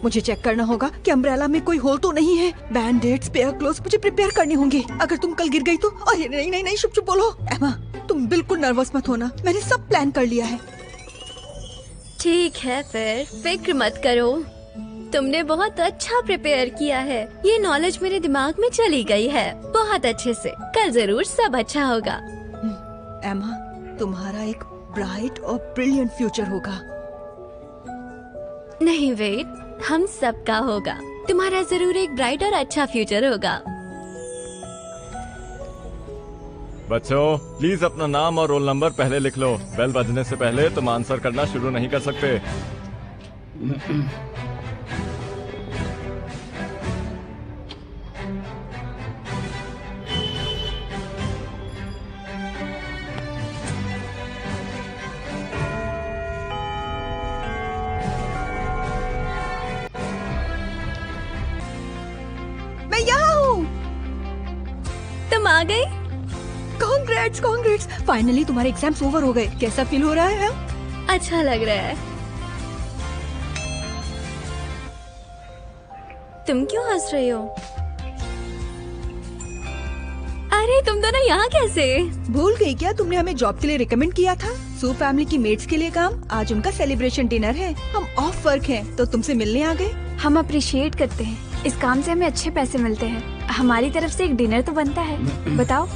मुझे चेक करना होगा कि अम्ब्रेला में कोई होल तो नहीं है। बैंडेड, स्पेयर क्लोथ्स मुझे प्रिपेयर करने होंगे। अगर तुम कल गिर गई तो। अरे नहीं नहीं नहीं, चुप बोलो। एमा, तुम बिल्कुल नर्वस मत होना, मैंने सब प्लान कर लिया है। ठीक है, फिर फिक्र मत करो। तुमने बहुत अच्छा प्रिपेयर किया है। ये नॉलेज मेरे दिमाग में चली गई है बहुत अच्छे से। कल जरूर सब अच्छा होगा। एमा, तुम्हारा एक ब्राइट और ब्रिलियंट फ्यूचर होगा। नहीं वेट, हम सबका होगा। तुम्हारा जरूर एक ब्राइट और अच्छा फ्यूचर होगा। बच्चों, प्लीज अपना नाम और रोल नंबर पहले लिख लो। बेल बजने से पहले तुम आंसर करना शुरू नहीं कर सकते। मैं यहाँ हूँ। तुम आ गई? कांग्रेट्स कांग्रेट्स, फाइनली तुम्हारे एग्जाम्स ओवर हो गए। कैसा फील हो रहा है? अच्छा लग रहा है। तुम क्यों हंस रही हो? अरे तुम दोनों यहाँ कैसे? भूल गई क्या तुमने हमें जॉब के लिए रिकमेंड किया था? सू फैमिली की मेट्स के लिए काम। आज उनका सेलिब्रेशन डिनर है। हम ऑफ वर्क हैं, तो तुमसे मिलने आ गए। हम अप्रिशिएट करते हैं। इस काम से हमें अच्छे पैसे मिलते हैं। हमारी तरफ से एक डिनर तो बनता है। बताओ।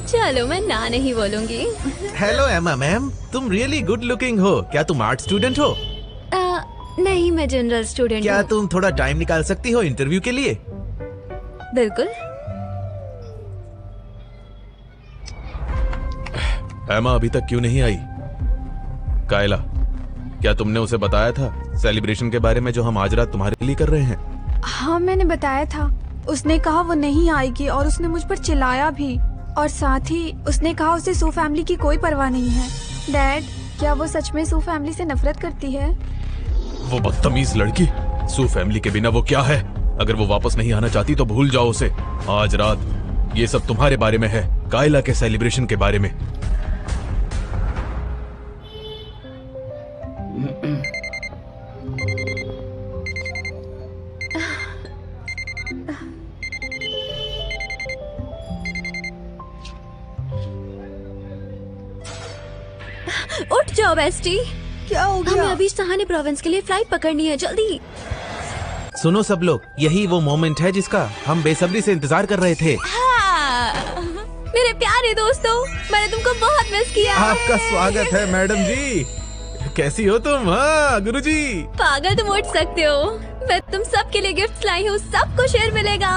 चलो, मैं ना नहीं बोलूंगी। हेलो एमा मैम, तुम रियली गुड लुकिंग हो। क्या तुम आर्ट स्टूडेंट हो? नहीं, मैं जनरल स्टूडेंट क्या हूँ। तुम थोड़ा टाइम निकाल सकती हो इंटरव्यू के लिए? बिल्कुल। एमा अभी तक क्यों नहीं आई? कायला, क्या तुमने उसे बताया था सेलिब्रेशन के बारे में जो हम आज रात तुम्हारे लिए कर रहे हैं? हाँ, मैंने बताया था। उसने कहा वो नहीं आएगी और उसने मुझ पर चिल्लाया भी। और साथ ही उसने कहा उसे सू फैमिली की कोई परवाह नहीं है। डैड, क्या वो सच में सू फैमिली से नफरत करती है? वो बदतमीज लड़की। सू फैमिली के बिना वो क्या है? अगर वो वापस नहीं आना चाहती तो भूल जाओ उसे। आज रात ये सब तुम्हारे बारे में है, कायला के सेलिब्रेशन के बारे में। उठ जाओ बेस्टी। क्या हो हमें गया? अभी सहाने प्रोविंस के लिए फ्लाइट पकड़नी है, जल्दी। सुनो सब लोग, यही वो मोमेंट है जिसका हम बेसब्री से इंतजार कर रहे थे। हाँ, मेरे प्यारे दोस्तों, मैंने तुमको बहुत मिस किया। आपका स्वागत है मैडम जी। कैसी हो तुम? हाँ गुरुजी। पागल, तुम उठ सकते हो। मैं तुम सबके लिए गिफ्ट लाई हूँ, सबको शेयर मिलेगा।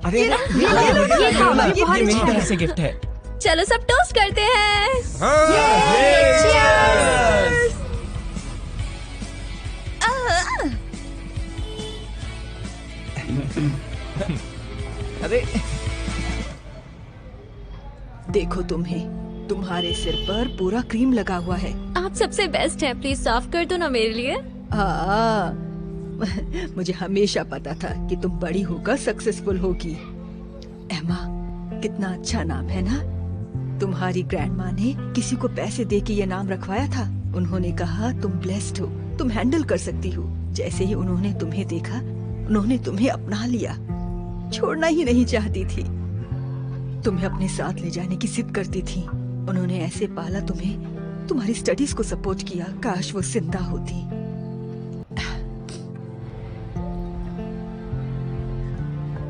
अरे ये मेरी तरफ से गिफ्ट है। चलो सब टोस्ट करते हैं। अरे देखो तुम्हें, तुम्हारे सिर पर पूरा क्रीम लगा हुआ है। आप सबसे बेस्ट हैं, प्लीज साफ कर दो ना मेरे लिए। मुझे हमेशा पता था कि तुम बड़ी होकर सक्सेसफुल होगी। एमा, कितना अच्छा नाम है ना? तुम्हारी ग्रैंडमा ने किसी को पैसे दे के ये नाम रखवाया था। उन्होंने कहा तुम ब्लेस्ड हो, तुम हैंडल कर सकती हो। जैसे ही उन्होंने तुम्हें देखा, उन्होंने तुम्हें अपना लिया। छोड़ना ही नहीं चाहती थी। तुम्हें अपने साथ ले जाने की जिद करती थी। उन्होंने ऐसे पाला तुम्हें, तुम्हारी स्टडीज को सपोर्ट किया। काश वो जिंदा होती।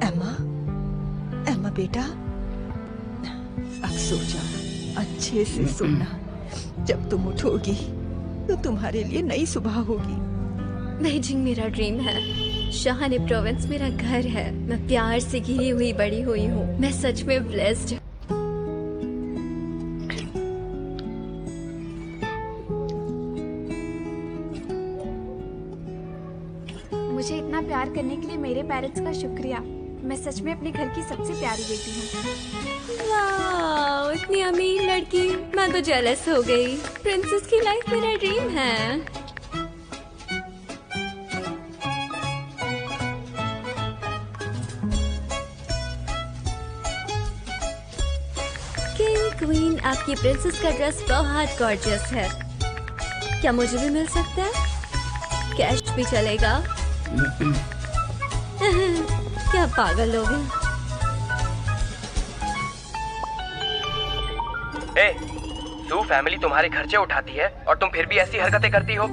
एमा, एमा बेटा, अब सो जा, अच्छे से सोना। जब तुम उठोगी तो तुम्हारे लिए नई सुबह होगी। बेजिंग मेरा ड्रीम है। शाहाने प्रोविंस मेरा घर है। मैं प्यार से घिरी हुई बड़ी हुई हूँ। मैं सच में ब्लेस्ड। मुझे इतना प्यार करने के लिए मेरे पेरेंट्स का शुक्रिया। मैं सच में अपने घर की सबसे प्यारी बेटी हूँ। वाह, इतनी अमीर लड़की। मैं तो जेलस हो गई। प्रिंसेस की लाइफ मेरा ड्रीम है। किंग क्वीन, आपकी प्रिंसेस का ड्रेस बहुत गॉर्जियस है। क्या मुझे भी मिल सकता है? कैश भी चलेगा। क्या पागल लोग हैं। ए, सू फैमिली तुम्हारे खर्चे उठाती है और तुम फिर भी ऐसी हरकतें करती हो।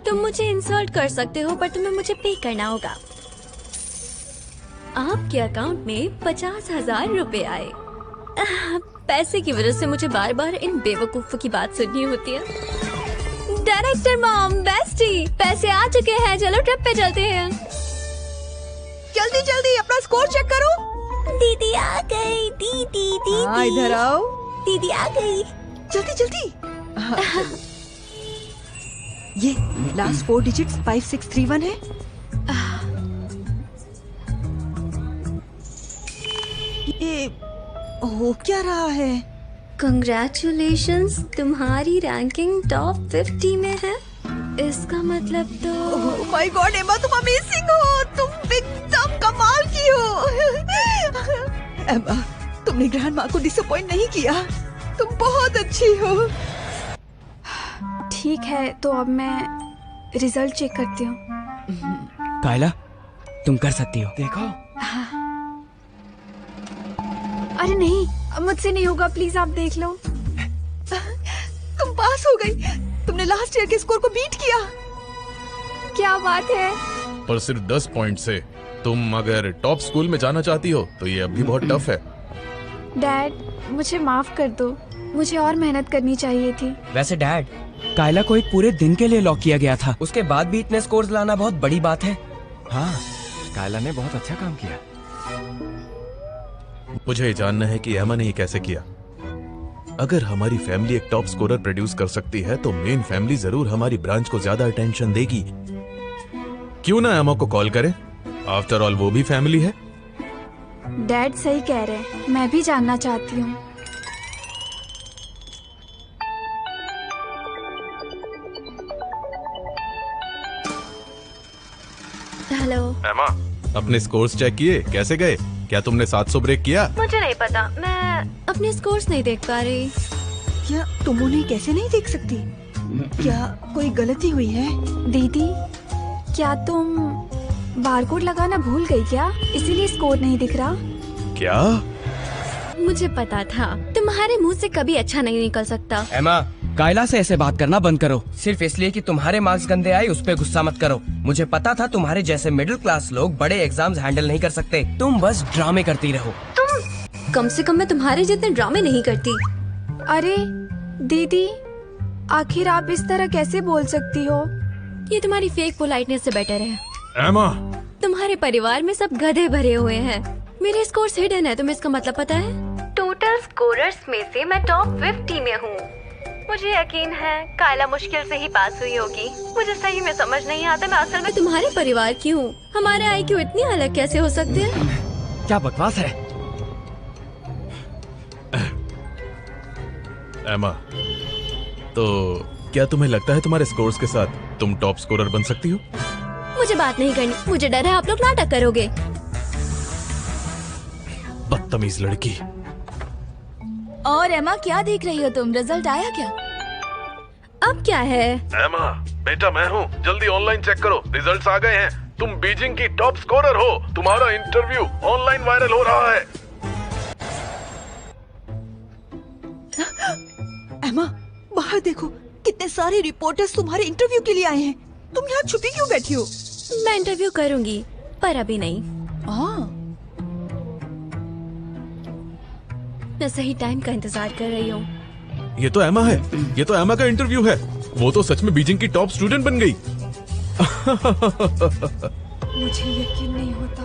तुम मुझे इंसल्ट कर सकते हो पर तुम्हें मुझे पे करना होगा। आपके अकाउंट में 50,000 रुपए आए। पैसे की वजह से मुझे बार बार इन बेवकूफों की बात सुननी होती है। डायरेक्टर मॉम, बेस्टी, पैसे आ चुके हैं, चलो ट्रिप पे चलते हैं। जल्दी जल्दी अपना स्कोर चेक करो। दीदी आ गई, दीदी हाँ, इधर आओ। दीदी आ गई। जल्दी जल्दी। हाँ, ये लास्ट 4 डिजिट्स 5631 है। ये हो क्या रहा है? कंग्रेचुलेशंस, तुम्हारी रैंकिंग टॉप 50 में है। इसका मतलब तो ओह माय गॉड एमा, तुम अमेजिंग हो, तुम एकदम कमाल की हो। एमा, तुमने ग्रैंड माँ को डिसअपॉइंट नहीं किया, तुम बहुत अच्छी हो। ठीक है, तो अब मैं रिजल्ट चेक करती हूँ। कायला, तुम कर सकती हो। देखो। अरे नहीं, अब मुझसे नहीं होगा, प्लीज आप देख लो। तुम पास हो गई, तुमने लास्ट ईयर के स्कोर को बीट किया। क्या बात है। पर सिर्फ 10 पॉइंट से तुम अगर टॉप स्कूल में जाना चाहती हो तो ये अभी बहुत टफ है। डैड, मुझे माफ कर दो, मुझे और मेहनत करनी चाहिए थी। वैसे डैड, कायला को एक पूरे दिन के लिए लॉक किया गया था, उसके बाद भी इतने स्कोर्स लाना बहुत बड़ी बात है। हाँ, कायला ने बहुत अच्छा काम किया। मुझे ये जानना है कि एमा ने ये कैसे किया। अगर हमारी फैमिली एक टॉप स्कोरर प्रोड्यूस कर सकती है तो मेन फैमिली जरूर हमारी ब्रांच को ज्यादा अटेंशन देगी। क्यों ना एमा को कॉल करें? आफ्टर ऑल वो भी फैमिली है। डैड सही कह रहे हैं, मैं भी जानना चाहती हूँ। हेलो। एमा, अपने स्कोर्स चेक किए? कैसे गए? क्या तुमने 700 ब्रेक किया? मुझे नहीं पता, मैं अपने स्कोर्स नहीं देख पा रही। क्या तुम उन्हें कैसे नहीं देख सकती? क्या कोई गलती हुई है? दीदी, क्या तुम बारकोड लगाना भूल गई क्या? इसीलिए स्कोर नहीं दिख रहा। क्या? मुझे पता था तुम्हारे मुंह से कभी अच्छा नहीं निकल सकता। एमा, कायला से ऐसे बात करना बंद करो। सिर्फ इसलिए कि तुम्हारे मार्क्स गंदे आए उस पे गुस्सा मत करो। मुझे पता था तुम्हारे जैसे मिडिल क्लास लोग बड़े एग्जाम्स हैंडल नहीं कर सकते। तुम बस ड्रामे करती रहो। कम से कम मैं तुम्हारे जितने ड्रामे नहीं करती। अरे दीदी, आखिर आप इस तरह कैसे बोल सकती हो? ये तुम्हारी फेक पोलाइटनेस से बेटर है। एमा, तुम्हारे परिवार में सब गधे भरे हुए हैं। मेरे स्कोर्स हिडन है, तुम्हें इसका मतलब पता है? टोटल स्कोरर्स में से मैं टॉप 50 में हूँ। मुझे यकीन है कायला मुश्किल से ही पास हुई होगी। मुझे सही में समझ नहीं आता मैं असल में तुम्हारे परिवार की हूँ। हमारे आईक्यू इतनी अलग कैसे हो सकते हैं? क्या बकवास है। एमा, तो क्या तुम्हें लगता है तुम्हारे स्कोर्स के साथ तुम टॉप स्कोरर बन सकती हो? मुझे बात नहीं करनी, मुझे डर है आप लोग नाटक करोगे। बदतमीज लड़की। और एमा, क्या देख रही हो तुम? रिजल्ट आया क्या? अब क्या है? एमा, बेटा मैं हूँ, जल्दी ऑनलाइन चेक करो, रिजल्ट्स आ गए हैं। तुम बीजिंग की टॉप स्कोरर हो। तुम्हारा इंटरव्यू ऑनलाइन वायरल हो रहा है। एमा, बाहर देखो, कितने सारे रिपोर्टर्स तुम्हारे इंटरव्यू के लिए आए हैं। तुम यहाँ छुपी क्यों बैठी हो? मैं इंटरव्यू करूंगी, पर अभी नहीं। हाँ, मैं सही टाइम का इंतजार कर रही हूँ। ये तो एमा है, ये तो एमा का इंटरव्यू है। वो तो सच में बीजिंग की टॉप स्टूडेंट बन गई। मुझे यकीन नहीं होता,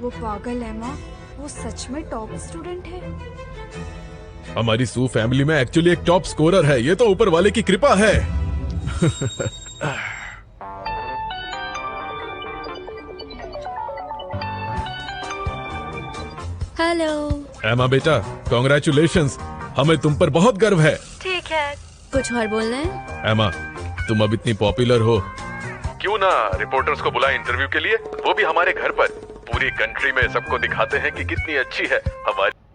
वो पागल एमा, वो सच में टॉप स्टूडेंट है। हमारी सू फैमिली में एक्चुअली एक टॉप स्कोरर है। ये तो ऊपर वाले की कृपा है। हेलो। एमा बेटा, कॉन्ग्रेचुलेशंस, हमें तुम पर बहुत गर्व है। ठीक है, कुछ और बोलना है? एमा, तुम अब इतनी पॉपुलर हो, क्यों ना रिपोर्टर्स को बुलाए इंटरव्यू के लिए, वो भी हमारे घर पर। पूरी कंट्री में सबको दिखाते हैं कि कितनी अच्छी है हमारी